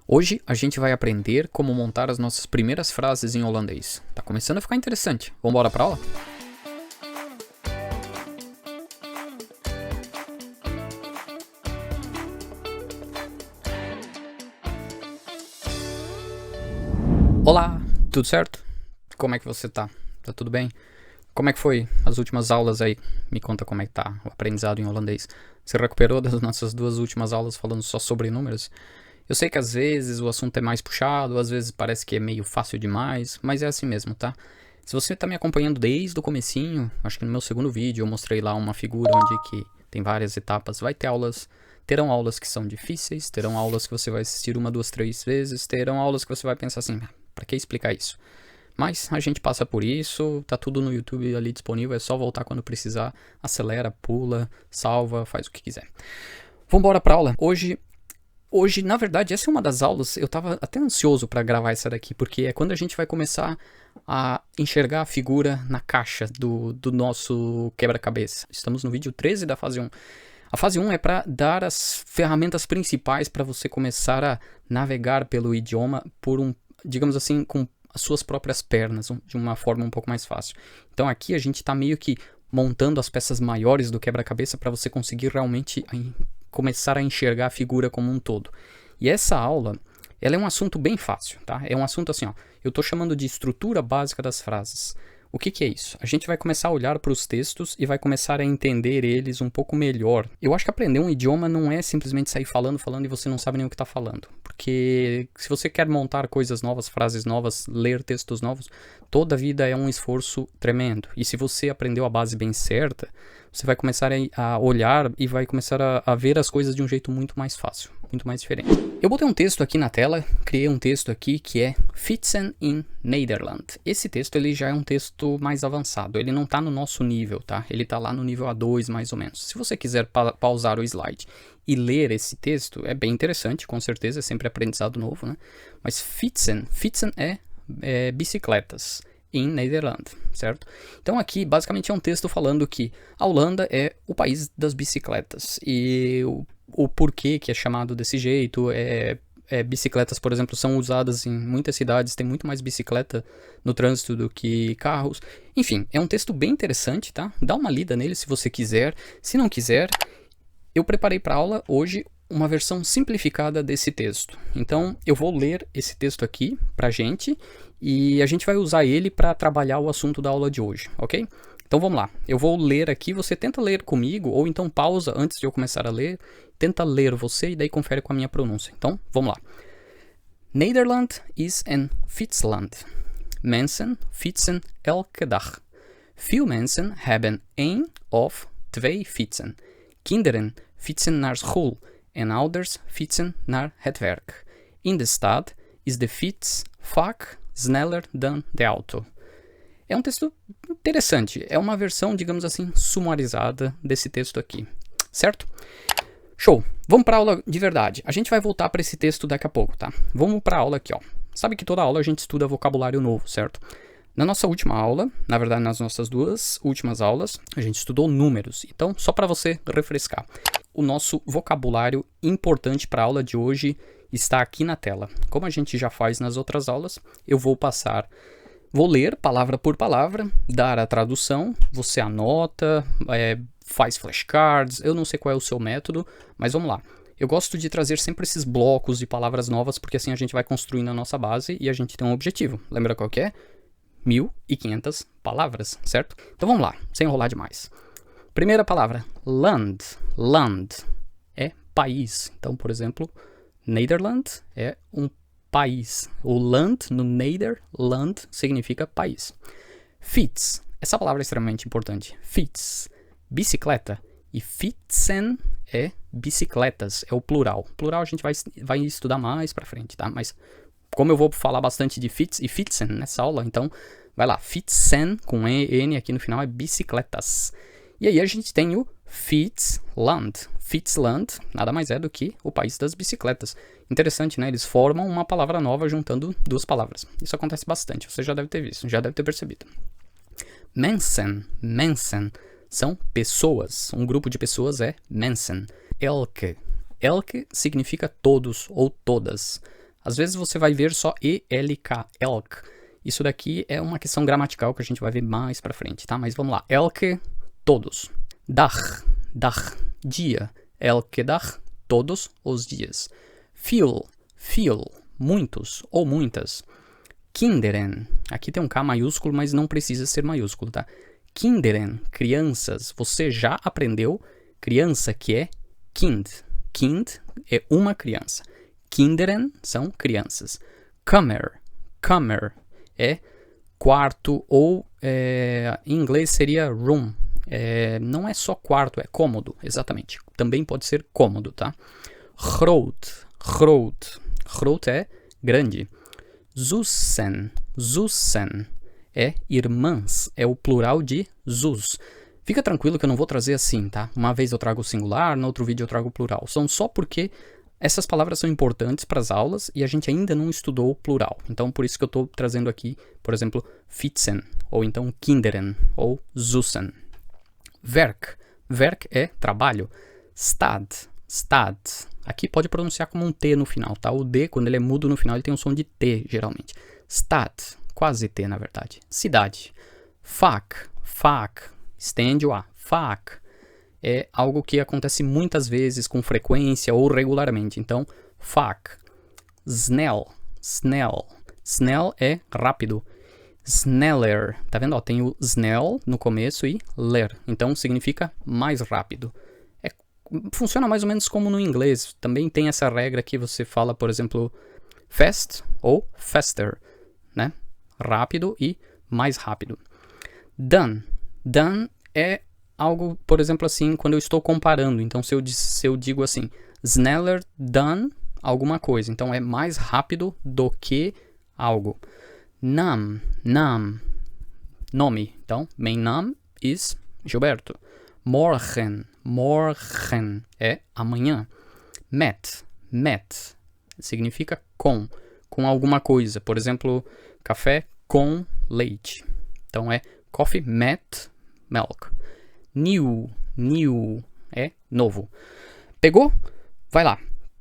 Hoje a gente vai aprender como montar as nossas primeiras frases em holandês. Tá começando a ficar interessante. Vamos embora pra aula? Olá, tudo certo? Como é que você tá? Tá tudo bem? Como é que foi as últimas aulas aí? Me conta como é que tá o aprendizado em holandês. Você recuperou das nossas duas últimas aulas falando só sobre números? Eu sei que às vezes o assunto é mais puxado, às vezes parece que é meio fácil demais, mas é assim mesmo, tá? Se você tá me acompanhando desde o comecinho, acho que no meu segundo vídeo eu mostrei lá uma figura onde que tem várias etapas, terão aulas que são difíceis, terão aulas que você vai assistir uma, duas, três vezes, terão aulas que você vai pensar assim, pra que explicar isso? Mas a gente passa por isso, tá tudo no YouTube ali disponível, é só voltar quando precisar, acelera, pula, salva, faz o que quiser. Vambora pra aula. Hoje, na verdade, essa é uma das aulas, eu tava até ansioso para gravar essa daqui, porque é quando a gente vai começar a enxergar a figura na caixa do nosso quebra-cabeça. Estamos no vídeo 13 da fase 1. A fase 1 é para dar as ferramentas principais para você começar a navegar pelo idioma digamos assim, com as suas próprias pernas, de uma forma um pouco mais fácil. Então aqui a gente está meio que montando as peças maiores do quebra-cabeça para você conseguir realmente começar a enxergar a figura como um todo. E essa aula, ela é um assunto bem fácil, tá? É um assunto assim, ó, eu tô chamando de estrutura básica das frases. O que é isso? A gente vai começar a olhar para os textos e vai começar a entender eles um pouco melhor. Eu acho que aprender um idioma não é simplesmente sair falando e você não sabe nem o que está falando. Porque se você quer montar coisas novas, frases novas, ler textos novos, toda a vida é um esforço tremendo. E se você aprendeu a base bem certa, você vai começar a olhar e vai começar a ver as coisas de um jeito muito mais fácil, muito mais diferente. Eu botei um texto aqui na tela, criei um texto aqui que é Fietsen in Nederland. Esse texto ele já é um texto mais avançado, ele não está no nosso nível, tá? Ele está lá no nível A2 mais ou menos. Se você quiser pausar o slide e ler esse texto, é bem interessante, com certeza, é sempre aprendizado novo, né? Mas Fietsen é bicicletas em Nederland, certo? Então aqui basicamente é um texto falando que a Holanda é o país das bicicletas e o porquê que é chamado desse jeito bicicletas, por exemplo, são usadas em muitas cidades, tem muito mais bicicleta no trânsito do que carros. Enfim, é um texto bem interessante, tá? Dá uma lida nele se você quiser. Se não quiser, eu preparei para aula hoje uma versão simplificada desse texto. Então, eu vou ler esse texto aqui pra gente e a gente vai usar ele para trabalhar o assunto da aula de hoje, ok? Então vamos lá, eu vou ler aqui, você tenta ler comigo ou então pausa antes de eu começar a ler, tenta ler você e daí confere com a minha pronúncia. Então, vamos lá. Nederland is een fietsland. Mensen fietsen elke dag. Veel mensen hebben één of twee fietsen. Kinderen fietsen naar school en ouders fietsen naar het werk. In de stad is de fiets vaak sneller dan de auto. É um texto interessante, é uma versão, digamos assim, sumarizada desse texto aqui, certo? Show, vamos para a aula de verdade. A gente vai voltar para esse texto daqui a pouco, tá? Vamos para a aula aqui, ó. Sabe que toda aula a gente estuda vocabulário novo, certo? Na nossa última aula, na verdade nas nossas duas últimas aulas, a gente estudou números. Então, só para você refrescar, o nosso vocabulário importante para a aula de hoje está aqui na tela. Como a gente já faz nas outras aulas, eu vou ler palavra por palavra, dar a tradução, você anota, faz flashcards, eu não sei qual é o seu método, mas vamos lá. Eu gosto de trazer sempre esses blocos de palavras novas, porque assim a gente vai construindo a nossa base e a gente tem um objetivo. Lembra qual que é? 1.500 palavras, certo? Então vamos lá, sem enrolar demais. Primeira palavra, land. Land é país. Então, por exemplo, Nederland é um país. O land no Nederland significa país. Fiets, essa palavra é extremamente importante. Fiets, bicicleta. E fietsen é bicicletas, é o plural. Plural a gente vai estudar mais pra frente, tá? Mas como eu vou falar bastante de fiets e fietsen nessa aula, então vai lá. Fietsen, com N aqui no final, é bicicletas. E aí a gente tem o Fietsland. Fietsland nada mais é do que o país das bicicletas. Interessante, né? Eles formam uma palavra nova juntando duas palavras. Isso acontece bastante, você já deve ter visto, já deve ter percebido. Mensen são pessoas. Um grupo de pessoas é mensen. Elke significa todos ou todas. Às vezes você vai ver só ELK, elk. Isso daqui é uma questão gramatical que a gente vai ver mais pra frente, tá? Mas vamos lá. Elke, todos. Dag, dia. Elke dag, todos os dias. Viel, muitos ou muitas. Kinderen, aqui tem um K maiúsculo, mas não precisa ser maiúsculo, tá? Kinderen, crianças. Você já aprendeu criança, que é kind. Kind é uma criança. Kinderen são crianças. Kammer é quarto ou em inglês seria room. Não é só quarto, é cômodo, exatamente. Também pode ser cômodo, tá? Groot é grande. Zussen é irmãs, é o plural de zus. Fica tranquilo que eu não vou trazer assim, tá? Uma vez eu trago o singular, no outro vídeo eu trago o plural. São só porque essas palavras são importantes para as aulas e a gente ainda não estudou o plural. Então, por isso que eu estou trazendo aqui, por exemplo, fietsen, ou então kinderen, ou zussen. Werk é trabalho. Stad. Aqui pode pronunciar como um T no final, tá? O D, quando ele é mudo no final, ele tem um som de T, geralmente. Stad, quase T, na verdade. Cidade. Fac, estende o A. Fac é algo que acontece muitas vezes, com frequência ou regularmente. Então, fac. Snell é rápido. Sneller, tá vendo? Ó, tem o snell no começo e ler. Então, significa mais rápido. Funciona mais ou menos como no inglês. Também tem essa regra que você fala, por exemplo, fast ou faster, né? Rápido e mais rápido. Done é algo, por exemplo, assim, quando eu estou comparando. Então, se eu digo assim, sneller done alguma coisa. Então, é mais rápido do que algo. Nome. Então, mein Name is Gilberto. Morgen é amanhã. Met significa com alguma coisa. Por exemplo, café com leite. Então é coffee met milk. New é novo. Pegou? Vai lá.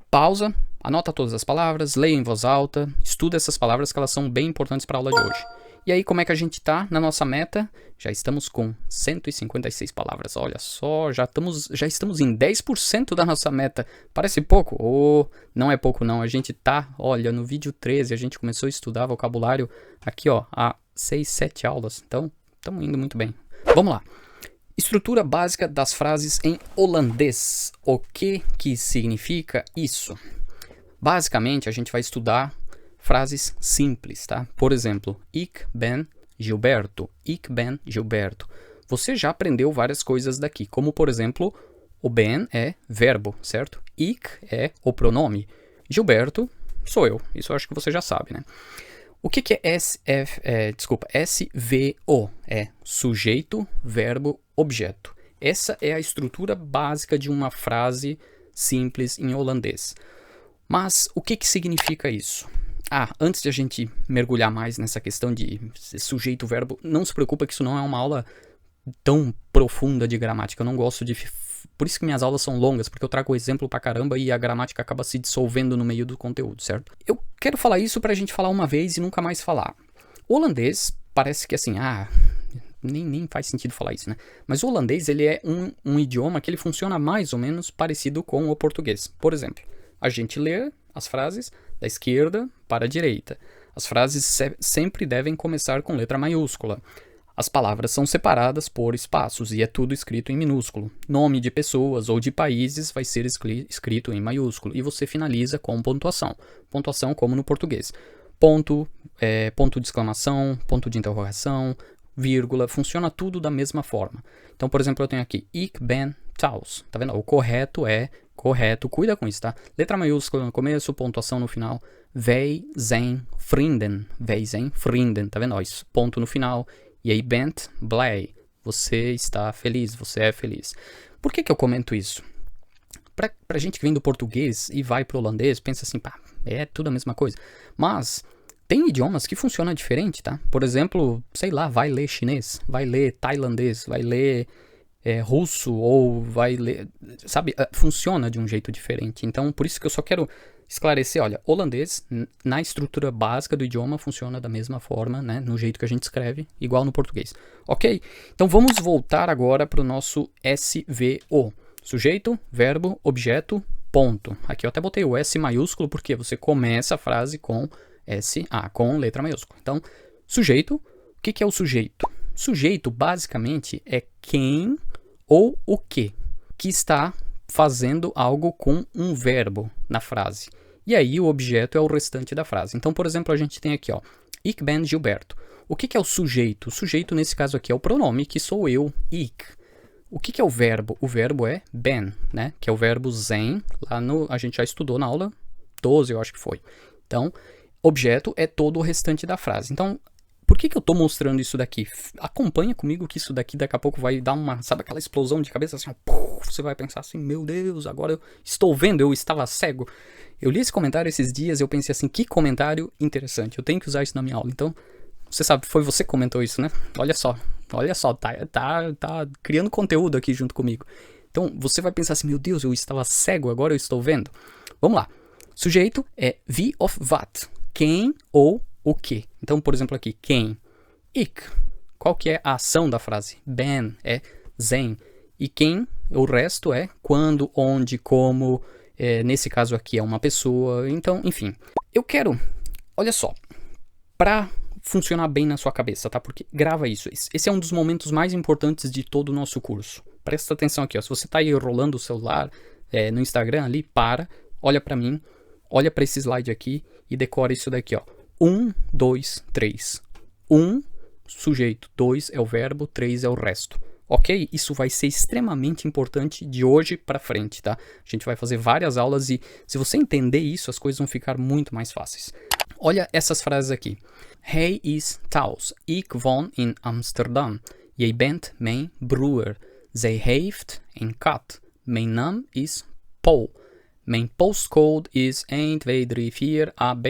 Pausa, anota todas as palavras, leia em voz alta, estuda essas palavras que elas são bem importantes para a aula de hoje. E aí, como é que a gente tá na nossa meta? Já estamos com 156 palavras. Olha só, já estamos em 10% da nossa meta. Parece pouco? Não é pouco não. A gente tá, olha, no vídeo 13 a gente começou a estudar vocabulário aqui, ó, há 6, 7 aulas. Então, estamos indo muito bem. Vamos lá. Estrutura básica das frases em holandês. O que significa isso? Basicamente, a gente vai estudar frases simples, tá? Por exemplo, Ik ben Gilberto. Você já aprendeu várias coisas daqui, como por exemplo, o ben é verbo, certo? Ik é o pronome. Gilberto sou eu. Isso eu acho que você já sabe, né? O que é SVO? É sujeito, verbo, objeto. Essa é a estrutura básica de uma frase simples em holandês. Mas o que significa isso? Antes de a gente mergulhar mais nessa questão de sujeito, verbo, não se preocupa que isso não é uma aula tão profunda de gramática. Eu não gosto de... Por isso que minhas aulas são longas, porque eu trago exemplo pra caramba e a gramática acaba se dissolvendo no meio do conteúdo, certo? Eu quero falar isso pra gente falar uma vez e nunca mais falar. O holandês parece que assim, nem faz sentido falar isso, né? Mas o holandês, ele é um idioma que ele funciona mais ou menos parecido com o português. Por exemplo, a gente lê as frases da esquerda para a direita. As frases sempre devem começar com letra maiúscula. As palavras são separadas por espaços e é tudo escrito em minúsculo. Nome de pessoas ou de países vai ser escrito em maiúsculo. E você finaliza com pontuação. Pontuação como no português. Ponto de exclamação, ponto de interrogação, vírgula. Funciona tudo da mesma forma. Então, por exemplo, eu tenho aqui Ik ben thuis. Tá vendo? O correto é correto. Cuida com isso, tá? Letra maiúscula no começo, pontuação no final. Wij zijn vrienden. Tá vendo? Ó, isso, ponto no final. E aí, bent blij. Você está feliz, você é feliz. Por que eu comento isso? Pra gente que vem do português e vai pro holandês, pensa assim, é tudo a mesma coisa. Mas tem idiomas que funcionam diferente, tá? Por exemplo, sei lá, vai ler chinês, vai ler tailandês, vai ler russo ou vai ler... Sabe? Funciona de um jeito diferente. Então, por isso que eu só quero esclarecer, olha, holandês, na estrutura básica do idioma, funciona da mesma forma, né, no jeito que a gente escreve, igual no português. Ok? Então vamos voltar agora para o nosso SVO. Sujeito, verbo, objeto, ponto. Aqui eu até botei o S maiúsculo, porque você começa a frase com com letra maiúscula. Então, sujeito, o que é o sujeito? Sujeito, basicamente, é quem ou o que está fazendo algo com um verbo na frase. E aí o objeto é o restante da frase. Então, por exemplo, a gente tem aqui, ó, Ik ben Gilberto. O que é o sujeito? O sujeito, nesse caso aqui, é o pronome, que sou eu, ik. O que é o verbo? O verbo é ben, né? Que é o verbo zijn. A gente já estudou na aula 12, eu acho que foi. Então, objeto é todo o restante da frase. Então, por que eu estou mostrando isso daqui? Acompanha comigo que isso daqui daqui a pouco vai dar uma, sabe aquela explosão de cabeça assim, ó, você vai pensar assim, meu Deus, agora eu estou vendo, eu estava cego. Eu li esse comentário esses dias e eu pensei assim, que comentário interessante, eu tenho que usar isso na minha aula. Então, você sabe, foi você que comentou isso, né? Olha só, tá criando conteúdo aqui junto comigo. Então, você vai pensar assim, meu Deus, eu estava cego, agora eu estou vendo. Vamos lá. Sujeito é wie of wat. Quem ou o que. Então, por exemplo aqui, quem? Ik. Qual que é a ação da frase? Ben é zijn. E quem, o resto é quando, onde, como. Nesse caso aqui é uma pessoa. Então, enfim. Eu quero, olha só, para funcionar bem na sua cabeça, tá? Porque grava isso. Esse é um dos momentos mais importantes de todo o nosso curso. Presta atenção aqui, ó. Se você tá aí rolando o celular no Instagram ali, olha para mim, olha para esse slide aqui e decora isso daqui, ó. 1, 2, 3. 1, sujeito. 2 é o verbo, 3 é o resto. Ok? Isso vai ser extremamente importante de hoje para frente, tá? A gente vai fazer várias aulas e se você entender isso, as coisas vão ficar muito mais fáceis. Olha essas frases aqui. Hij is thuis. Ik woon in Amsterdam. Jij bent mijn broer. Zij heeft een kat. Mijn naam is Paul. Mijn postcode is 1, 2, 3, 4 AB.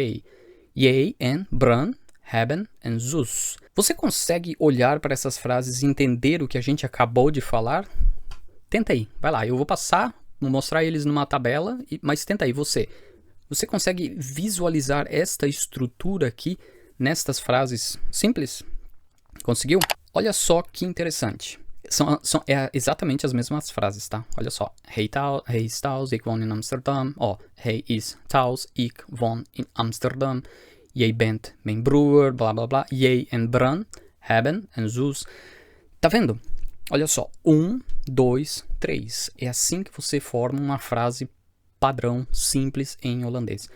Jij en Bran hebben een zus. Você consegue olhar para essas frases e entender o que a gente acabou de falar? Tenta aí, vai lá. Eu vou mostrar eles numa tabela, mas tenta aí você. Você consegue visualizar esta estrutura aqui nestas frases simples? Conseguiu? Olha só que interessante. São exatamente as mesmas frases, tá? Olha só. Hij is thuis, ik woon in Amsterdam. Ó, hij is thuis, ik woon in Amsterdam. Jij bent mijn broer, blá blá blá. Jij en Bran hebben een zus. Tá vendo? Olha só. 1, 2, 3. É assim que você forma uma frase padrão, simples em holandês.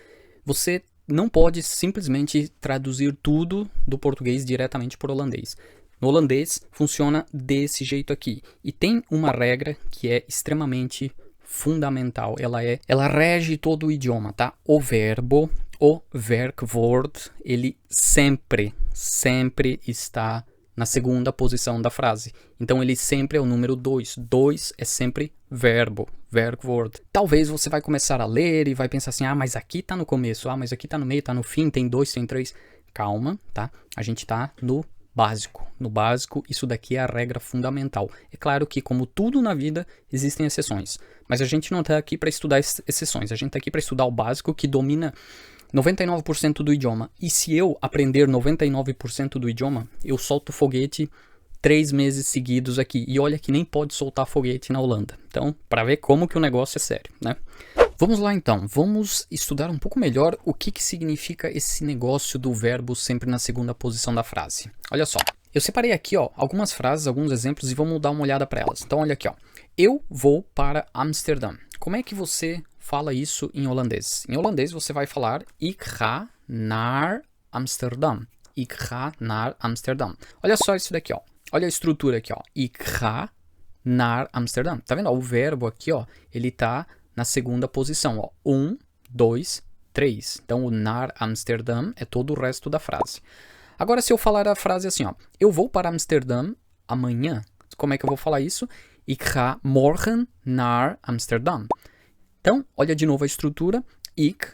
Você não pode simplesmente traduzir tudo do português diretamente para o holandês. No holandês funciona desse jeito aqui. E tem uma regra que é extremamente fundamental. Ela rege todo o idioma, tá? O verbo, o werkwoord, ele sempre está na segunda posição da frase. Então ele sempre é o número 2. 2 é sempre verbo, werkwoord. Talvez você vai começar a ler e vai pensar assim, mas aqui tá no começo, mas aqui tá no meio, tá no fim, tem 2, tem 3. Calma, tá? A gente tá no básico. No básico, isso daqui é a regra fundamental. É claro que, como tudo na vida, existem exceções. Mas a gente não tá aqui para estudar exceções. A gente tá aqui para estudar o básico que domina 99% do idioma. E se eu aprender 99% do idioma, eu solto foguete 3 meses seguidos aqui. E olha que nem pode soltar foguete na Holanda. Então, para ver como que o negócio é sério, né? Vamos lá então, vamos estudar um pouco melhor o que significa esse negócio do verbo sempre na segunda posição da frase. Olha só, eu separei aqui algumas frases, alguns exemplos e vamos dar uma olhada para elas. Então olha aqui, eu vou para Amsterdã. Como é que você fala isso em holandês? Em holandês você vai falar Ik ga naar Amsterdam. Ik ga naar Amsterdam. Olha só isso daqui, olha a estrutura aqui, Ik ga naar Amsterdam. Tá vendo? O verbo aqui, ele tá na segunda posição, 1, 2, 3. Então, o naar Amsterdam é todo o resto da frase. Agora, se eu falar a frase assim, eu vou para Amsterdã amanhã. Como é que eu vou falar isso? Ik ga morgen naar Amsterdam. Então, olha de novo a estrutura. Ik,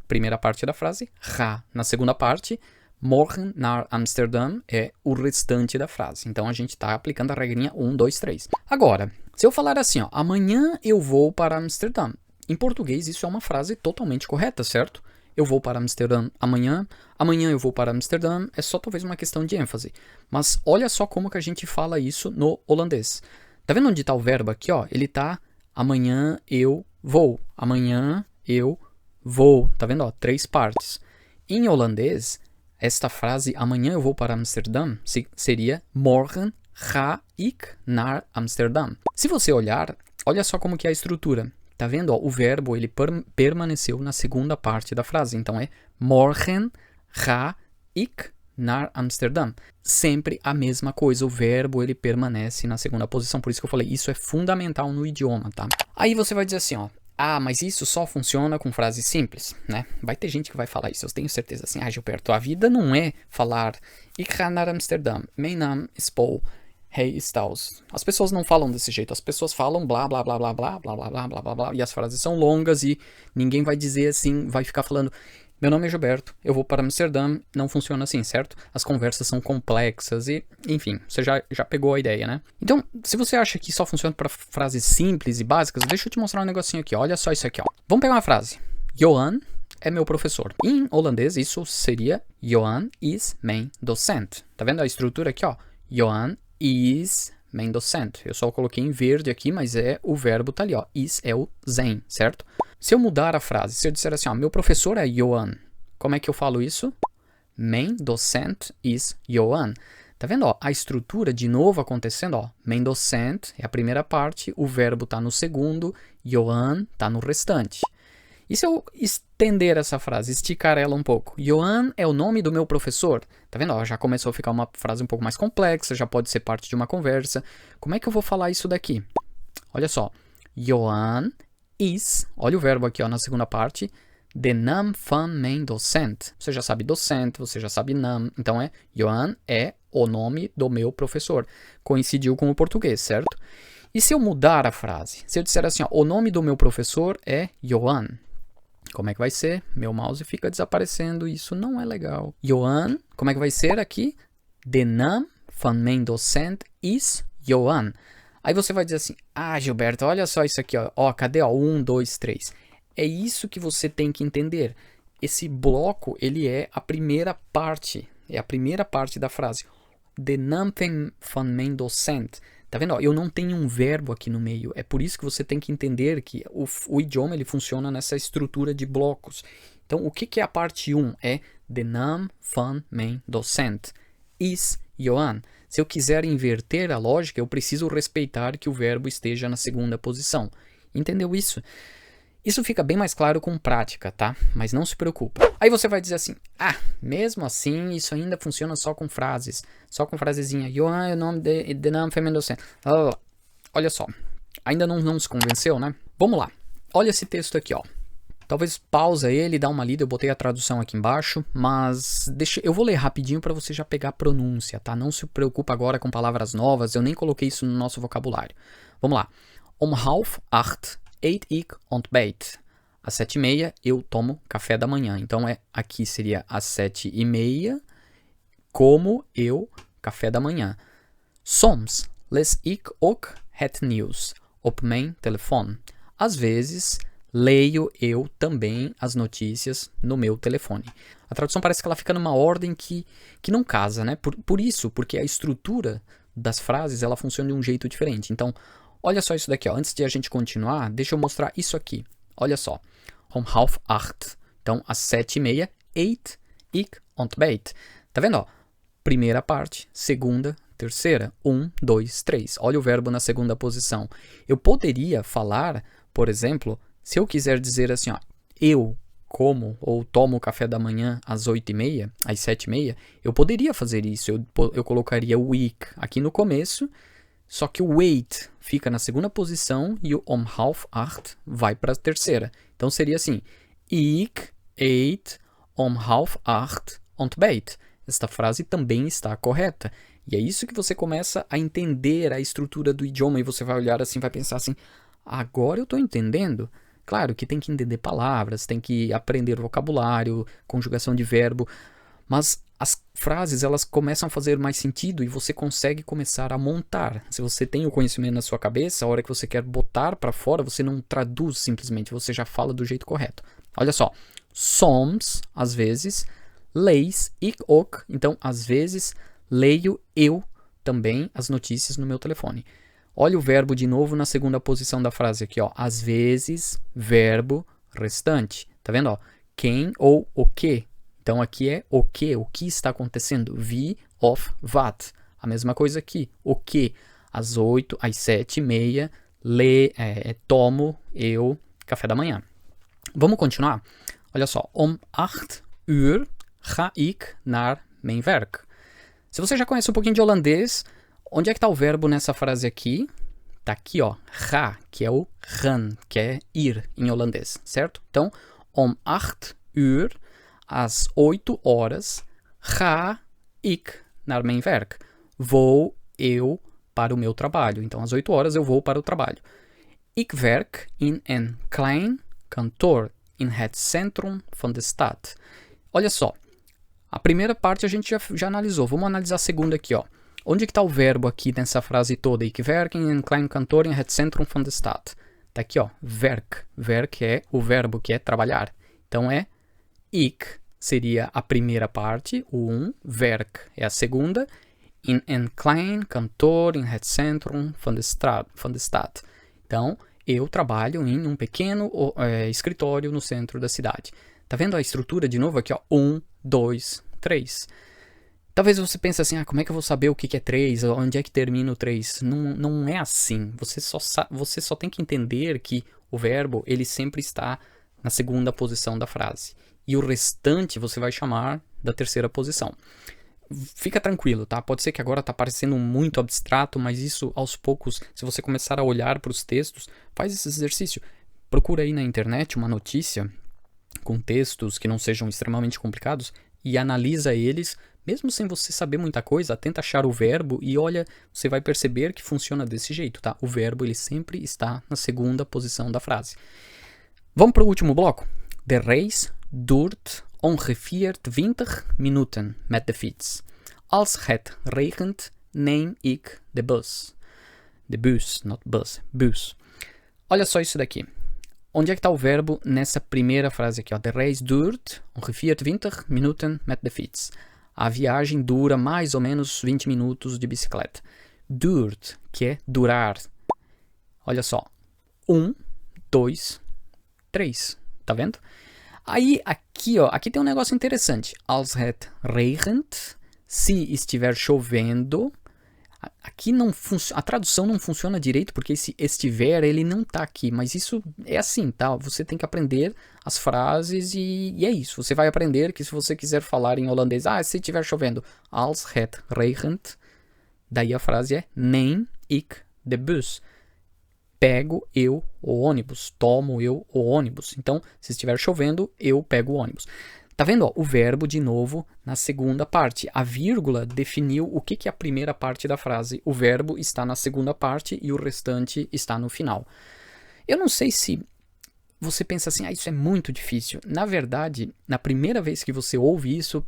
primeira parte da frase. Ga, na segunda parte. Morgen naar Amsterdam é o restante da frase. Então, a gente está aplicando a regrinha 1, 2, 3. Agora, se eu falar assim, amanhã eu vou para Amsterdã. em português isso é uma frase totalmente correta, certo? Eu vou para Amsterdã amanhã, amanhã eu vou para Amsterdã, é só talvez uma questão de ênfase. Mas olha só como que a gente fala isso no holandês. Tá vendo onde está o verbo aqui, ó? Ele tá amanhã eu vou, amanhã eu vou, tá vendo, ó? 3 partes. Em holandês, esta frase amanhã eu vou para Amsterdã seria morgen ga ik naar Amsterdam. Se você olhar, olha só como que é a estrutura. Tá vendo? Ó, o verbo ele permaneceu na segunda parte da frase. Então é morgen ga ik naar Amsterdam. Sempre a mesma coisa. O verbo ele permanece na segunda posição. Por isso que eu falei, isso é fundamental no idioma, tá? Aí você vai dizer assim, ó. Ah, mas isso só funciona com frases simples, né? Vai ter gente que vai falar isso, eu tenho certeza. Assim, ah, Gilberto, a vida não é falar ik ga naar Amsterdam, mijn naam is Paul. Hey, Staus. As pessoas não falam desse jeito, as pessoas falam blá, blá, blá, blá, blá, blá, blá, blá, blá, blá, blá, e as frases são longas e ninguém vai dizer assim, vai ficar falando, meu nome é Gilberto, eu vou para Amsterdã, não funciona assim, certo? As conversas são complexas e, enfim, você já pegou a ideia, né? Então, se você acha que só funciona para frases simples e básicas, deixa eu te mostrar um negocinho aqui, olha só isso aqui, ó. Vamos pegar uma frase. Johan é meu professor. Em holandês, isso seria Johan is mijn docent. Tá vendo a estrutura aqui, ó? Johan is mijn docent. Eu só coloquei em verde aqui, mas o verbo tá ali, ó. Is é o zijn, certo? Se eu mudar a frase, se eu disser assim, ó, meu professor é Johan, como é que eu falo isso? Mijn docent is Johan. Tá vendo, ó? A estrutura de novo acontecendo, ó. Mijn docent é a primeira parte, o verbo tá no segundo, Johan tá no restante. E se eu estender essa frase, esticar ela um pouco? Johan é o nome do meu professor. Tá vendo? Ó, já começou a ficar uma frase um pouco mais complexa, já pode ser parte de uma conversa. Como é que eu vou falar isso daqui? Olha só. Johan is, olha o verbo aqui ó, na segunda parte, de naam van mijn docent. Você já sabe docente, você já sabe naam. Então Johan é o nome do meu professor. Coincidiu com o português, certo? E se eu mudar a frase? Se eu disser assim, ó, o nome do meu professor é Johan. Como é que vai ser? Meu mouse fica desaparecendo, isso não é legal. Johan, como é que vai ser aqui? De naam van mijn docent is Johan. Aí você vai dizer assim, ah, Gilberto, olha só isso aqui, ó. Ó, cadê, ó? 1, 2, 3. É isso que você tem que entender. Esse bloco, ele é a primeira parte. É a primeira parte da frase. De naam van mijn docent. Tá vendo? Ó, eu não tenho um verbo aqui no meio. É por isso que você tem que entender que o idioma ele funciona nessa estrutura de blocos. Então, o que é a parte 1? É de naam van mijn docent. Is Johan. Se eu quiser inverter a lógica, eu preciso respeitar que o verbo esteja na segunda posição. Entendeu isso? Isso fica bem mais claro com prática, tá? Mas não se preocupa. Aí você vai dizer assim, ah, mesmo assim, isso ainda funciona só com frases. Só com frasezinha. Johan é o nome de naam van mijn docent. Olha só. Ainda não se convenceu, né? Vamos lá. Olha esse texto aqui, ó. Talvez pausa ele e dá uma lida, eu botei a tradução aqui embaixo, mas eu vou ler rapidinho para você já pegar a pronúncia, tá? Não se preocupa agora com palavras novas, eu nem coloquei isso no nosso vocabulário. Vamos lá. 7:30 eet ik ontbijt. Às 7:30 eu tomo café da manhã. Então aqui seria às 7:30, como eu café da manhã. Soms lees ik ook het nieuws op mijn telefoon. Às vezes leio eu também as notícias no meu telefone. A tradução parece que ela fica numa ordem que não casa, né? Por isso, porque a estrutura das frases ela funciona de um jeito diferente. Então, olha só isso daqui, ó. Antes de a gente continuar, deixa eu mostrar isso aqui. Olha só. 7:30. Então, às 7:30, eet ik ontbijt. Tá vendo, ó? Primeira parte, segunda, terceira. 1, 2, 3. Olha o verbo na segunda posição. Eu poderia falar, por exemplo, se eu quiser dizer assim, ó, eu como ou tomo café da manhã às 8:30, às 7:30, eu poderia fazer isso. Eu colocaria o ik aqui no começo, só que o wait fica na segunda posição e o 7:30 vai para a terceira. Então seria assim, ik eet 7:30 ontbijt. Esta frase também está correta. E é isso que você começa a entender a estrutura do idioma e você vai olhar assim, vai pensar assim, agora eu estou entendendo. Claro que tem que entender palavras, tem que aprender vocabulário, conjugação de verbo, Mas as frases, elas começam a fazer mais sentido e você consegue começar a montar. Se você tem o conhecimento na sua cabeça, a hora que você quer botar para fora, você não traduz simplesmente, você já fala do jeito correto. Olha só, soms, às vezes, lees, ik ook, então, às vezes, leio eu também as notícias no meu telefone. Olha o verbo de novo na segunda posição da frase aqui, ó. Às vezes, verbo restante. Tá vendo, ó? Quem ou o que. Então aqui é o que está acontecendo. Wie of wat. A mesma coisa aqui. O que. Às 8, às 7h30, tomo eu café da manhã. Vamos continuar? Olha só. 8 uur ga ik naar mijn werk. Se você já conhece um pouquinho de holandês, onde é que está o verbo nessa frase aqui? Está aqui, ó, ga, que é o gaan, que é ir em holandês, certo? Então, 8 uur, às 8 horas, ga ik naar mijn werk. Vou eu para o meu trabalho. Então, às 8 horas eu vou para o trabalho. Ik werk in een klein kantoor in het centrum van de stad. Olha só, a primeira parte a gente já analisou. Vamos analisar a segunda aqui, ó. Onde que está o verbo aqui nessa frase toda? Ik werk in een klein kantoor in het centrum van de stad. Tá aqui, ó, werk. Werk é o verbo que é trabalhar. Então é ik seria a primeira parte, o werk é a segunda. In een klein kantoor in het centrum van de stad. Então, eu trabalho em um pequeno escritório no centro da cidade. Tá vendo a estrutura de novo aqui, ó? 1, 2, 3. Talvez você pense assim, como é que eu vou saber o que é 3? Onde é que termina o 3? Não é assim. Você só tem que entender que o verbo, ele sempre está na segunda posição da frase. E o restante você vai chamar da terceira posição. Fica tranquilo, tá? Pode ser que agora tá parecendo muito abstrato, mas isso aos poucos, se você começar a olhar para os textos, faz esse exercício. Procura aí na internet uma notícia com textos que não sejam extremamente complicados e analisa eles, mesmo sem você saber muita coisa, tenta achar o verbo e olha, você vai perceber que funciona desse jeito, tá? O verbo, ele sempre está na segunda posição da frase. Vamos para o último bloco. De reis duurt ongeveer 20 minuten met de fiets. Als het regent, neem ik de bus. De bus, not bus, bus. Olha só isso daqui. Onde é que está o verbo nessa primeira frase aqui? Ó? De reis duurt ongeveer 20 minuten met de fiets. A viagem dura mais ou menos 20 minutos de bicicleta. Duurt, que é durar. Olha só. 1, 2, 3. Tá vendo? Aí, aqui, ó, aqui tem um negócio interessante. Als het regent, se estiver chovendo. Aqui a tradução não funciona direito, porque esse estiver, ele não tá aqui. Mas isso é assim, tá? Você tem que aprender as frases e é isso. Você vai aprender que se você quiser falar em holandês, se estiver chovendo, als het regent, daí a frase é neem ik de bus. Pego eu o ônibus, tomo eu o ônibus. Então, se estiver chovendo, eu pego o ônibus. Tá vendo? Ó, o verbo, de novo, na segunda parte. A vírgula definiu o que é a primeira parte da frase. O verbo está na segunda parte e o restante está no final. Eu não sei se você pensa assim, isso é muito difícil. Na verdade, na primeira vez que você ouve isso,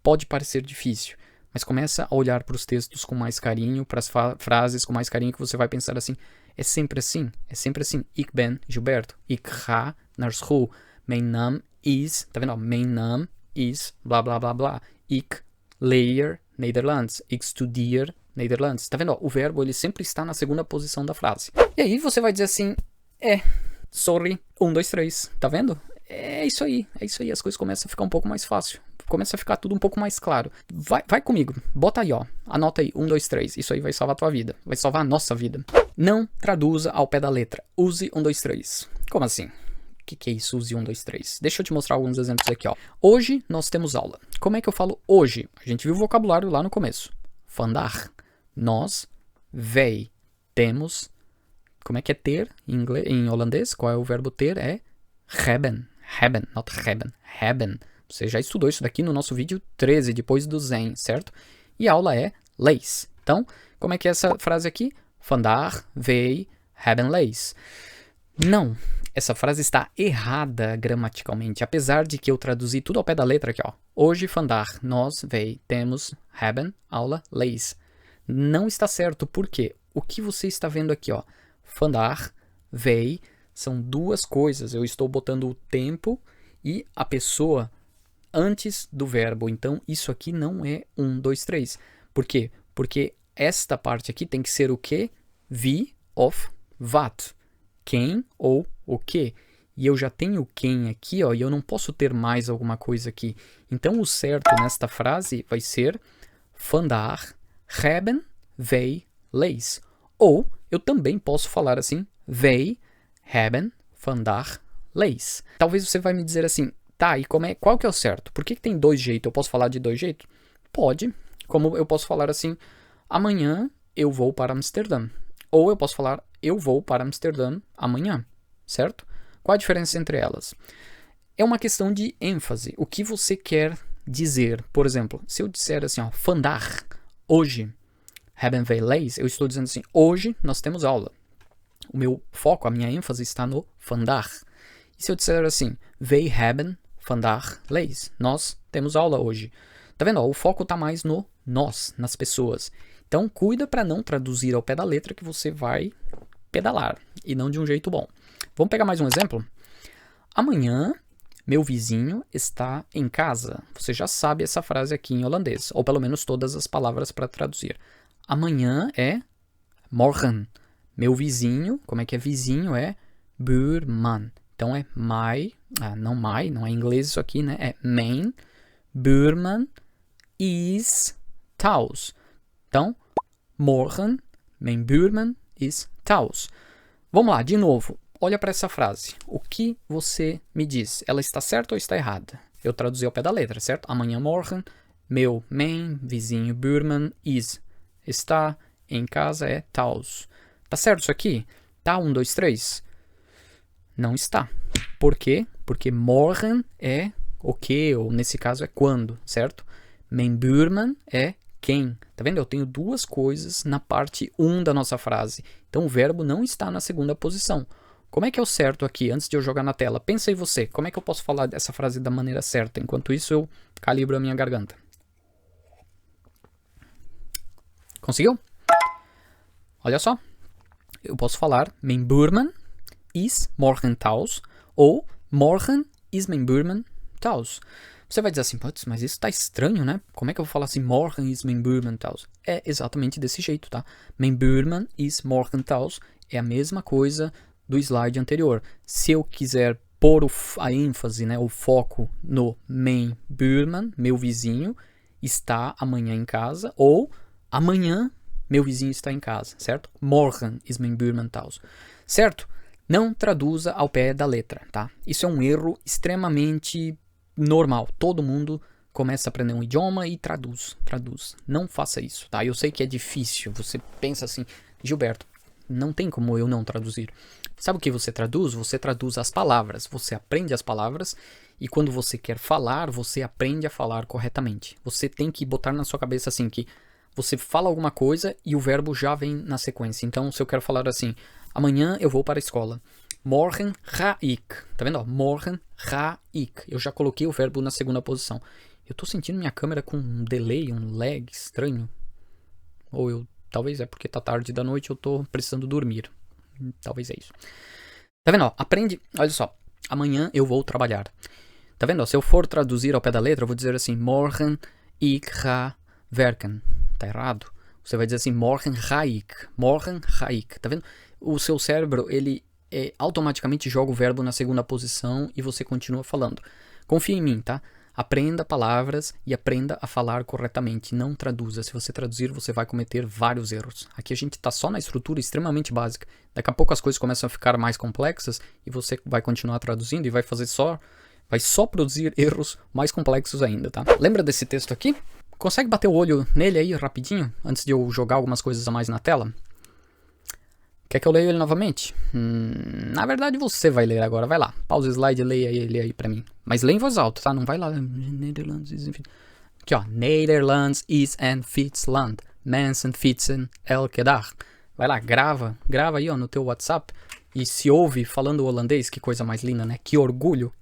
pode parecer difícil. Mas começa a olhar para os textos com mais carinho, para as frases com mais carinho, que você vai pensar assim, é sempre assim, é sempre assim. Ik ben Gilberto, ik ga naar school, mijn naam is, tá vendo? Mijn naam is, blá blá blá blá. Ik leer Nederlands, ik studeer Nederlands. Tá vendo? O verbo, ele sempre está na segunda posição da frase. E aí você vai dizer assim, sorry, 1, 2, 3, tá vendo? É isso aí, as coisas começam a ficar um pouco mais fácil. Começa a ficar tudo um pouco mais claro. Vai comigo, bota aí, ó. Anota aí, 1, 2, 3. Isso aí vai salvar a tua vida. Vai salvar a nossa vida. Não traduza ao pé da letra. Use 1, 2, 3. Como assim? O que é isso? Use 1, 2, 3. Deixa eu te mostrar alguns exemplos aqui, ó. Hoje nós temos aula. Como é que eu falo hoje? A gente viu o vocabulário lá no começo. Vandaag. Nós, wij, temos. Como é que é ter em holandês? Qual é o verbo ter? É hebben. Hebben, not hebben. Hebben. Você já estudou isso daqui no nosso vídeo 13, depois do Zen, certo? E a aula é lees. Então, como é que é essa frase aqui? Vandaag, wij hebben lees. Não, essa frase está errada gramaticalmente, apesar de que eu traduzi tudo ao pé da letra aqui, ó. Hoje, vandaag, nós, wij, temos, hebben, aula, lees. Não está certo, por quê? O que você está vendo aqui, ó, vandaag, wij, são duas coisas. Eu estou botando o tempo e a pessoa antes do verbo. Então, isso aqui não é 1, 2, 3. Por quê? Porque esta parte aqui tem que ser o quê? Wie of wat. Quem ou o que. E eu já tenho quem aqui, ó, e eu não posso ter mais alguma coisa aqui. Então, o certo nesta frase vai ser vandaag hebben wij lees. Ou, eu também posso falar assim, wij hebben vandaag lees. Talvez você vai me dizer assim, tá, e qual que é o certo? Por que tem dois jeitos? Eu posso falar de dois jeitos? Pode. Como eu posso falar assim, amanhã eu vou para Amsterdã. Ou eu posso falar, eu vou para Amsterdã amanhã, certo? Qual a diferença entre elas? É uma questão de ênfase. O que você quer dizer? Por exemplo, se eu disser assim, ó, vandaag, hoje, hebben wij lees, eu estou dizendo assim, hoje nós temos aula. O meu foco, a minha ênfase está no vandaag. E se eu disser assim, wij hebben vandaag lees, nós temos aula hoje. Tá vendo? Ó, o foco está mais no nós, nas pessoas. Então, cuida para não traduzir ao pé da letra que você vai pedalar, e não de um jeito bom. Vamos pegar mais um exemplo? Amanhã, meu vizinho está em casa. Você já sabe essa frase aqui em holandês, ou pelo menos todas as palavras para traduzir. Amanhã é morgen. Meu vizinho, como é que é vizinho? É buurman. Então é não é em inglês isso aqui, né? É mijn buurman is thuis. Então, morgen, mijn buurman is thuis. Vamos lá, de novo. Olha para essa frase. O que você me diz? Ela está certa ou está errada? Eu traduzi ao pé da letra, certo? Amanhã, morgen, mijn vizinho, buurman is. Está em casa é thuis. Tá certo isso aqui? Tá, 1, 2, 3? Não está. Por quê? Porque morgen é o que, ou nesse caso é quando, certo? Mijn buurman é quem. Tá vendo? Eu tenho duas coisas na parte 1 da nossa frase. Então o verbo não está na segunda posição. Como é que é o certo aqui, antes de eu jogar na tela? Pensa aí você, como é que eu posso falar dessa frase da maneira certa? Enquanto isso eu calibro a minha garganta. Conseguiu? Olha só. Eu posso falar, mijn buurman is morgen thuis, ou morgen is mijn buurman thuis. Você vai dizer assim, putz, mas isso tá estranho, né? Como é que eu vou falar assim, morgen is mijn buurman thuis? É exatamente desse jeito, tá? Mijn buurman is morgen thuis é a mesma coisa do slide anterior. Se eu quiser pôr a ênfase, né, o foco no mijn buurman, meu vizinho, está amanhã em casa, ou amanhã meu vizinho está em casa, certo? Morgen is mijn buurman thuis. Certo? Não traduza ao pé da letra, tá? Isso é um erro extremamente normal. Todo mundo começa a aprender um idioma e traduz. Não faça isso, tá? Eu sei que é difícil. Você pensa assim, Gilberto, não tem como eu não traduzir. Sabe o que você traduz? Você traduz as palavras. Você aprende as palavras e quando você quer falar, você aprende a falar corretamente. Você tem que botar na sua cabeça assim que você fala alguma coisa e o verbo já vem na sequência. Então, se eu quero falar assim, amanhã eu vou para a escola. Morgen ga ik. Tá vendo? Ó? Morgen ga ik. Eu já coloquei o verbo na segunda posição. Eu tô sentindo minha câmera com um delay, um lag estranho. Ou talvez é porque tá tarde da noite e eu tô precisando dormir. Talvez é isso. Tá vendo? Ó? Aprende. Olha só. Amanhã eu vou trabalhar. Tá vendo? Ó? Se eu for traduzir ao pé da letra, eu vou dizer assim, morgen ik ga werken. Tá errado. Você vai dizer assim, morgen ga ik. Morgen ga ik. Tá vendo? O seu cérebro, ele automaticamente joga o verbo na segunda posição e você continua falando. Confia em mim, tá? Aprenda palavras e aprenda a falar corretamente. Não traduza. Se você traduzir, você vai cometer vários erros. Aqui a gente tá só na estrutura extremamente básica. Daqui a pouco as coisas começam a ficar mais complexas e você vai continuar traduzindo e vai só produzir erros mais complexos ainda, tá? Lembra desse texto aqui? Consegue bater o olho nele aí rapidinho, antes de eu jogar algumas coisas a mais na tela? Quer que eu leia ele novamente? Na verdade você vai ler agora, vai lá. Pausa o slide e leia ele aí pra mim. Mas leia em voz alta, tá? Não vai lá. Netherlands aqui ó, Nederlands is een fietsland. Mensen fietsen elke dag. Vai lá, grava aí ó, no teu WhatsApp. e se ouve falando holandês, que coisa mais linda, né? Que orgulho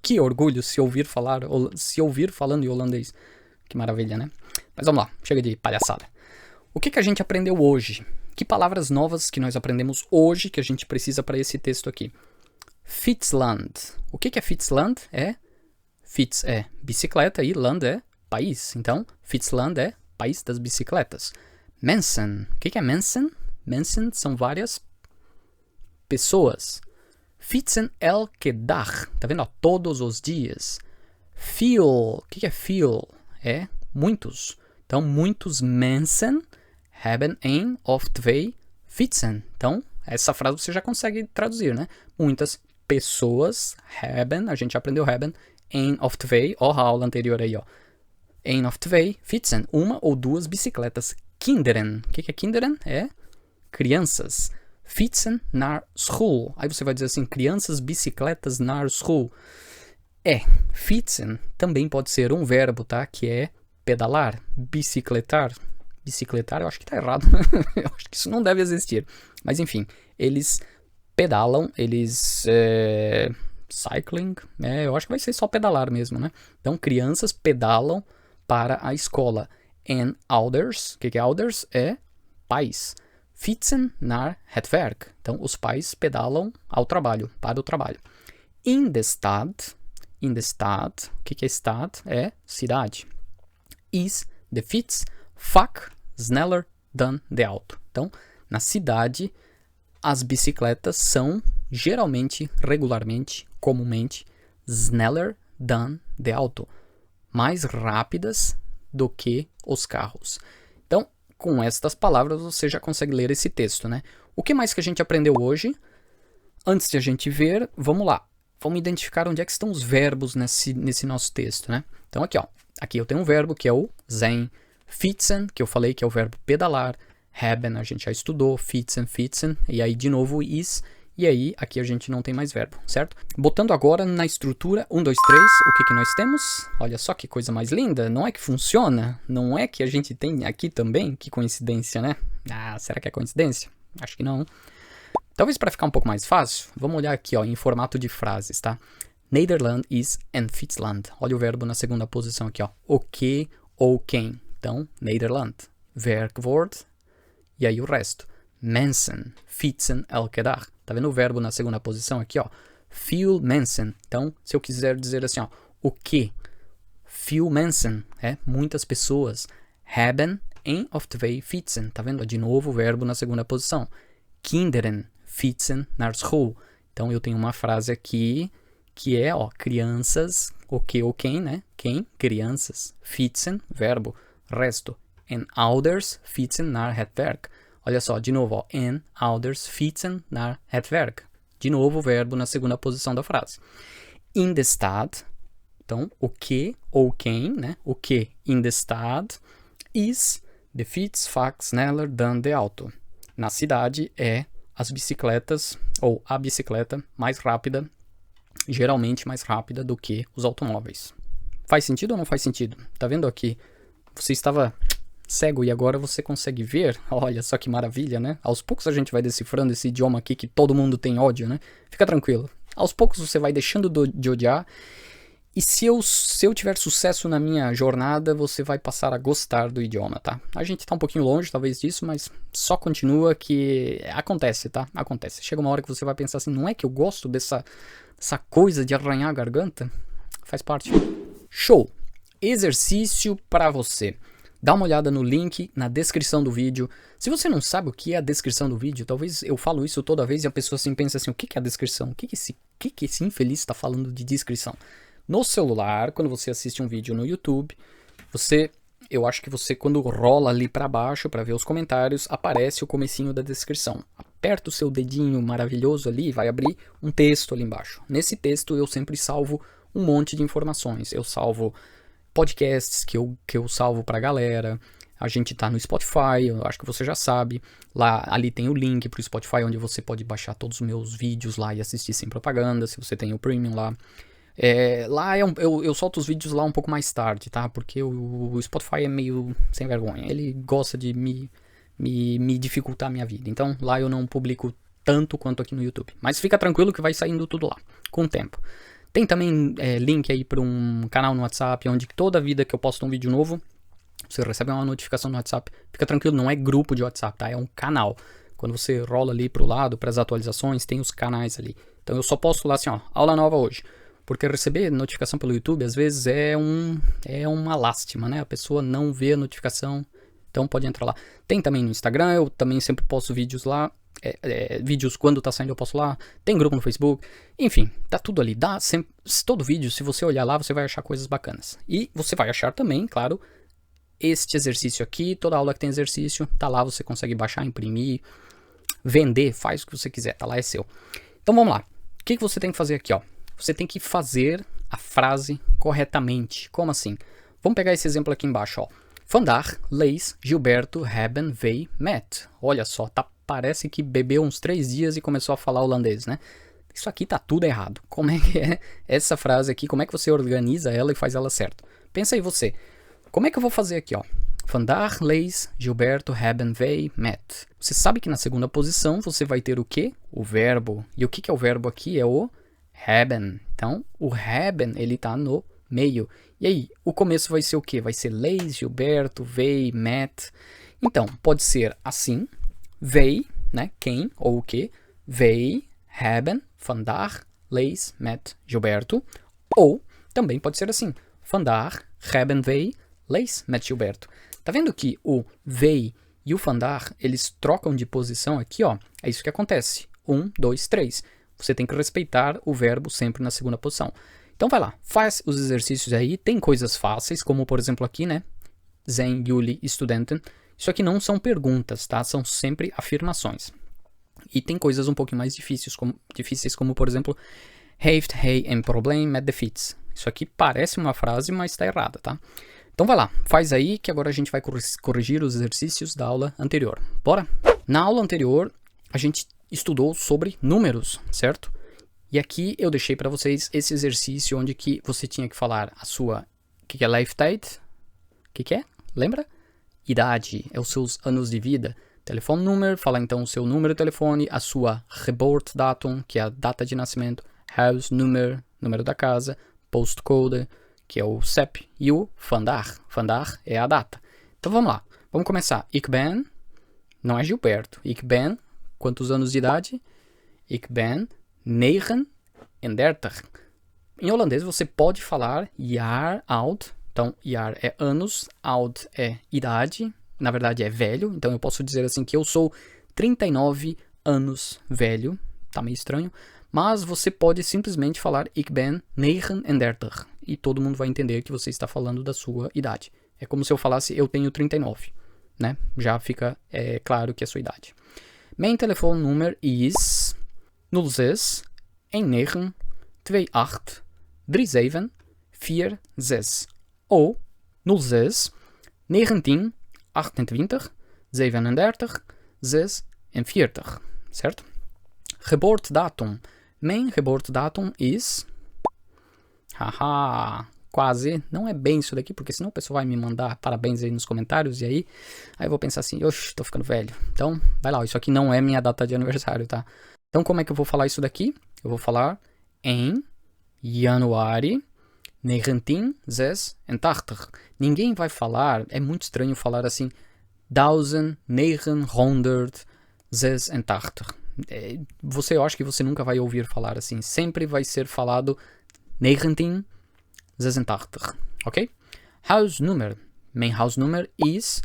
se ouvir falando em holandês. Que maravilha, né? Mas vamos lá, chega de palhaçada. O que a gente aprendeu hoje? Que palavras novas que nós aprendemos hoje que a gente precisa para esse texto aqui? Fietsland. O que é Fietsland? Fiets é bicicleta e land é país. Então, Fietsland é país das bicicletas. Mensen. O que é mensen? Mensen são várias pessoas. Fietsen elke dag. Tá vendo? Ó, todos os dias. Veel. O que é veel? É muitos. Então, muitos mensen hebben een of twee fietsen. Então, essa frase você já consegue traduzir, né? Muitas pessoas hebben, a gente aprendeu hebben, een of twee, ó a aula anterior aí, ó. Een of twee fietsen, uma ou duas bicicletas. Kinderen. O que é kinderen? É crianças. Fietsen naar school. Aí você vai dizer assim, crianças bicicletas naar school. Fietsen também pode ser um verbo, tá? Que é pedalar, bicicletar. Bicicletar, eu acho que tá errado. Eu acho que isso não deve existir. Mas enfim, eles pedalam, eles... cycling, eu acho que vai ser só pedalar mesmo, né? Então, crianças pedalam para a escola. And ouders, o que é ouders? É pais. Fietsen naar het werk. Então, os pais pedalam ao trabalho, para o trabalho. In the stad, o que é stad? É cidade. Is the fiets vaak sneller dan de auto. Então, na cidade, as bicicletas são geralmente, regularmente, comumente, sneller dan de auto. Mais rápidas do que os carros. Então, com estas palavras, você já consegue ler esse texto, né? O que mais que a gente aprendeu hoje? Antes de a gente ver, vamos lá. Vamos identificar onde é que estão os verbos nesse nosso texto, né? Então, aqui, ó. Aqui eu tenho um verbo que é o zijn. Fietsen, que eu falei que é o verbo pedalar. Hebben, a gente já estudou. Fietsen. E aí, de novo, is. E aí, aqui a gente não tem mais verbo, certo? Botando agora na estrutura 1, 2, 3, o que nós temos? Olha só que coisa mais linda. Não é que funciona? Não é que a gente tem aqui também? Que coincidência, né? Será que é coincidência? Acho que não. Talvez para ficar um pouco mais fácil, vamos olhar aqui, ó, em formato de frases, tá? Nederland is en Fietsland. Olha o verbo na segunda posição aqui, ó. O que ou quem. Então, Nederland. Werkwoord. E aí o resto. Mensen. Fietsen elke dag. Tá vendo o verbo na segunda posição aqui, ó? Veel mensen. Então, se eu quiser dizer assim, ó. O que? Veel mensen. Muitas pessoas. Hebben een of twee fietsen. Tá vendo? De novo o verbo na segunda posição. Kinderen fietsen naar school. Então, eu tenho uma frase aqui que é, ó, crianças, o que ou quem, né? Quem? Crianças. Fietsen, verbo. Resto. En ouders fietsen naar het werk. Olha só, de novo, ó. En ouders fietsen naar het werk. De novo o verbo na segunda posição da frase. In the stad. Então, o que ou quem, né? O que in the stad is the fiets vaak sneller dan de auto. Na cidade é as bicicletas ou a bicicleta mais rápida, geralmente mais rápida do que os automóveis. Faz sentido ou não faz sentido? Tá vendo aqui? Você estava cego e agora você consegue ver? Olha só que maravilha, né? Aos poucos a gente vai decifrando esse idioma aqui que todo mundo tem ódio, né? Fica tranquilo. Aos poucos você vai deixando de odiar. E se eu tiver sucesso na minha jornada, você vai passar a gostar do idioma, tá? A gente tá um pouquinho longe, talvez, disso, mas só continua que acontece, tá? Acontece. Chega uma hora que você vai pensar assim, não é que eu gosto dessa coisa de arranhar a garganta? Faz parte. Show! Exercício para você. Dá uma olhada no link na descrição do vídeo. Se você não sabe o que é a descrição do vídeo, talvez eu falo isso toda vez e a pessoa assim pensa assim, o que é a descrição? O que esse infeliz está falando de descrição? No celular, quando você assiste um vídeo no YouTube, eu acho que você quando rola ali para baixo para ver os comentários, aparece o comecinho da descrição. Aperta o seu dedinho maravilhoso ali e vai abrir um texto ali embaixo. Nesse texto eu sempre salvo um monte de informações. Eu salvo podcasts que eu salvo pra galera. A gente tá no Spotify, eu acho que você já sabe. Ali tem o link pro Spotify, onde você pode baixar todos os meus vídeos lá e assistir sem propaganda, se você tem o Premium lá. Lá eu solto os vídeos lá um pouco mais tarde, tá? Porque o Spotify é meio sem vergonha. Ele gosta de me dificultar a minha vida. Então lá eu não publico tanto quanto aqui no YouTube. Mas fica tranquilo que vai saindo tudo lá, com o tempo. Tem também link aí para um canal no WhatsApp, onde toda vida que eu posto um vídeo novo, você recebe uma notificação no WhatsApp. Fica tranquilo, não é grupo de WhatsApp, tá? É um canal. Quando você rola ali pro lado, para as atualizações, tem os canais ali. Então eu só posto lá assim, ó, aula nova hoje. Porque receber notificação pelo YouTube, às vezes, é uma lástima, né? A pessoa não vê a notificação, então pode entrar lá. Tem também no Instagram, eu também sempre posto vídeos lá. Vídeos quando tá saindo eu posto lá. Tem grupo no Facebook. Enfim, tá tudo ali. Dá sempre, todo vídeo, se você olhar lá, você vai achar coisas bacanas. E você vai achar também, claro, este exercício aqui. Toda aula que tem exercício, tá lá, você consegue baixar, imprimir, vender, faz o que você quiser, tá lá, é seu. Então vamos lá. O que você tem que fazer aqui, ó? Você tem que fazer a frase corretamente. Como assim? Vamos pegar esse exemplo aqui embaixo, ó. Vandaag lees Gilberto hebben wij met. Olha só, parece que bebeu uns 3 dias e começou a falar holandês, né? Isso aqui tá tudo errado. Como é que é essa frase aqui? Como é que você organiza ela e faz ela certo? Pensa aí você. Como é que eu vou fazer aqui, ó? Vandaag lees Gilberto hebben wij met. Você sabe que na segunda posição você vai ter o quê? O verbo. E o que é o verbo aqui? É o hebben. Então, o hebben, ele tá no meio. E aí, o começo vai ser o quê? Vai ser lees, Gilberto, wij, met. Então, pode ser assim. Wij, né? Quem ou o que? Wij hebben vandaag lees met Gilberto. Ou, também pode ser assim. Vandaag hebben wij lees met Gilberto. Tá vendo que o wij e o vandaag, eles trocam de posição aqui, ó. É isso que acontece. 1, 2, 3. Você tem que respeitar o verbo sempre na segunda posição. Então vai lá, faz os exercícios aí. Tem coisas fáceis, como por exemplo aqui, né? Zijn jullie studenten? Isso aqui não são perguntas, tá? São sempre afirmações. E tem coisas um pouquinho mais difíceis, como por exemplo, heeft hij een probleem met de fiets? Isso aqui parece uma frase, mas está errada, tá? Então vai lá, faz aí que agora a gente vai corrigir os exercícios da aula anterior. Bora? Na aula anterior, a gente estudou sobre números, certo? E aqui eu deixei para vocês esse exercício onde que você tinha que falar a sua... O que é leeftijd? O que é? Lembra? Idade, é os seus anos de vida. Telefonnummer, fala então o seu número de telefone, a sua geboortedatum, que é a data de nascimento, huisnummer, número da casa, postcode, que é o CEP, e o vandaag. Vandaag é a data. Então vamos lá, vamos começar. Ik ben, não é Gilberto. Ik ben, quantos anos de idade? Ik ben 39. Em holandês você pode falar jaar oud. Então, jaar é anos, oud é idade. Na verdade é velho. Então eu posso dizer assim que eu sou 39 anos velho. Tá meio estranho. Mas você pode simplesmente falar ik ben 39. E todo mundo vai entender que você está falando da sua idade. É como se eu falasse eu tenho 39. Né? Já fica claro que é a sua idade. Mijn telefoonnummer is 06 19 28 37 46 ou 06 19 28 37 46, certo? Geboortedatum. Mijn geboortedatum is... Haha, quase. Não é bem isso daqui, porque senão o pessoal vai me mandar parabéns aí nos comentários, e aí eu vou pensar assim, oxe, tô ficando velho. Então, vai lá, isso aqui não é minha data de aniversário, tá? Então, como é que eu vou falar isso daqui? Eu vou falar em januari 1986. Ninguém vai falar, é muito estranho falar assim, 1986. Eu acho que você nunca vai ouvir falar assim. Sempre vai ser falado 1986, ok? Huisnummer. Mijn huisnummer is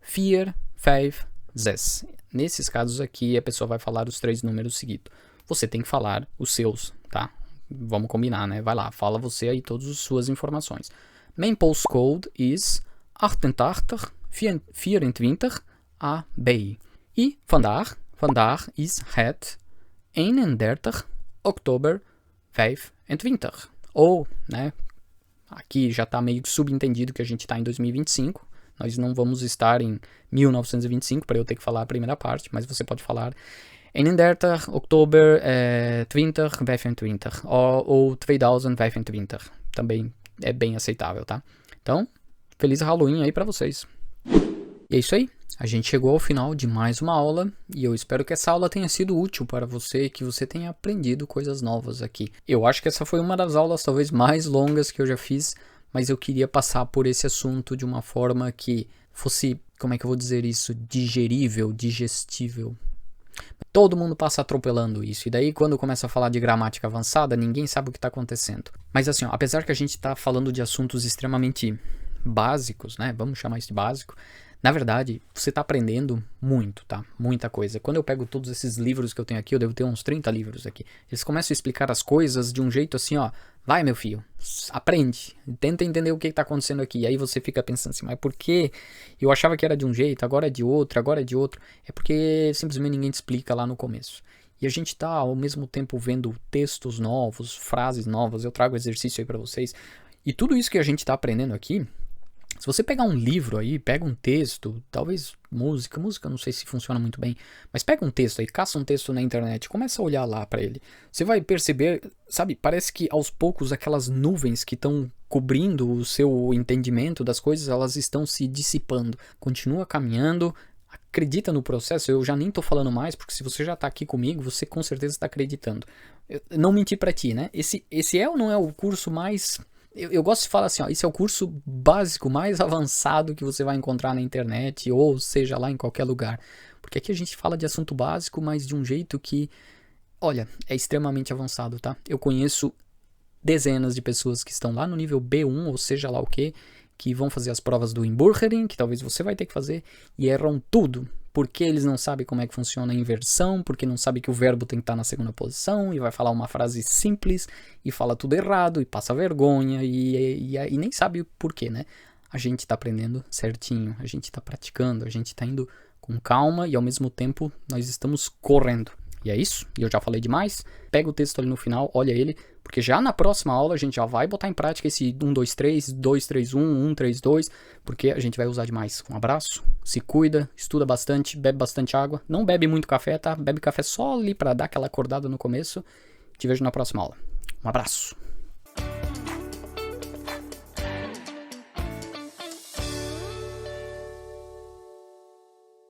456. Nesses casos aqui, a pessoa vai falar os 3 números seguidos. Você tem que falar os seus, tá? Vamos combinar, né? Vai lá, fala você aí todas as suas informações. Mijn postcode is 88 24 AB. E vandaag is het 31 oktober 25. Ou, né? Aqui já está meio subentendido que a gente está em 2025. Nós não vamos estar em 1925 para eu ter que falar a primeira parte, mas você pode falar 31 oktober 2025 ou 2025. Também é bem aceitável, tá? Então, feliz Halloween aí para vocês. E é isso aí. A gente chegou ao final de mais uma aula e eu espero que essa aula tenha sido útil para você e que você tenha aprendido coisas novas aqui. Eu acho que essa foi uma das aulas talvez mais longas que eu já fiz, mas eu queria passar por esse assunto de uma forma que fosse, como é que eu vou dizer isso, digerível, digestível. Todo mundo passa atropelando isso, e daí quando começa a falar de gramática avançada, ninguém sabe o que está acontecendo. Mas assim, ó, apesar que a gente está falando de assuntos extremamente básicos, né, vamos chamar isso de básico, na verdade, você está aprendendo muito, tá? Muita coisa. Quando eu pego todos esses livros que eu tenho aqui, eu devo ter uns 30 livros aqui. Eles começam a explicar as coisas de um jeito assim, ó. Vai, meu filho, aprende. Tenta entender o que está acontecendo aqui. E aí você fica pensando assim, mas por que eu achava que era de um jeito, agora é de outro, agora é de outro? É porque simplesmente ninguém te explica lá no começo. E a gente está ao mesmo tempo vendo textos novos, frases novas. Eu trago exercício aí para vocês. E tudo isso que a gente está aprendendo aqui, se você pegar um livro aí, pega um texto, talvez música não sei se funciona muito bem, mas pega um texto aí, caça um texto na internet, começa a olhar lá pra ele. Você vai perceber, sabe, parece que aos poucos aquelas nuvens que estão cobrindo o seu entendimento das coisas, elas estão se dissipando. Continua caminhando, acredita no processo, eu já nem tô falando mais, porque se você já tá aqui comigo, você com certeza está acreditando. Eu não menti pra ti, né? Esse é ou não é o curso mais... Eu gosto de falar assim, ó, esse é o curso básico mais avançado que você vai encontrar na internet, ou seja lá em qualquer lugar. Porque aqui a gente fala de assunto básico, mas de um jeito que, olha, é extremamente avançado, tá? Eu conheço dezenas de pessoas que estão lá no nível B1, ou seja lá o que vão fazer as provas do Inburgering, que talvez você vai ter que fazer, e erram tudo. Porque eles não sabem como é que funciona a inversão, porque não sabem que o verbo tem que estar na segunda posição, e vai falar uma frase simples, e fala tudo errado, e passa vergonha, e nem sabe por quê, né? A gente tá aprendendo certinho, a gente tá praticando, a gente tá indo com calma, e ao mesmo tempo nós estamos correndo. E é isso, e eu já falei demais. Pega o texto ali no final, olha ele, porque já na próxima aula a gente já vai botar em prática esse 1, 2, 3, 2, 3, 1, 1, 3, 2, porque a gente vai usar demais. Um abraço, se cuida, estuda bastante, bebe bastante água. Não bebe muito café, tá? Bebe café só ali pra dar aquela acordada no começo. Te vejo na próxima aula. Um abraço.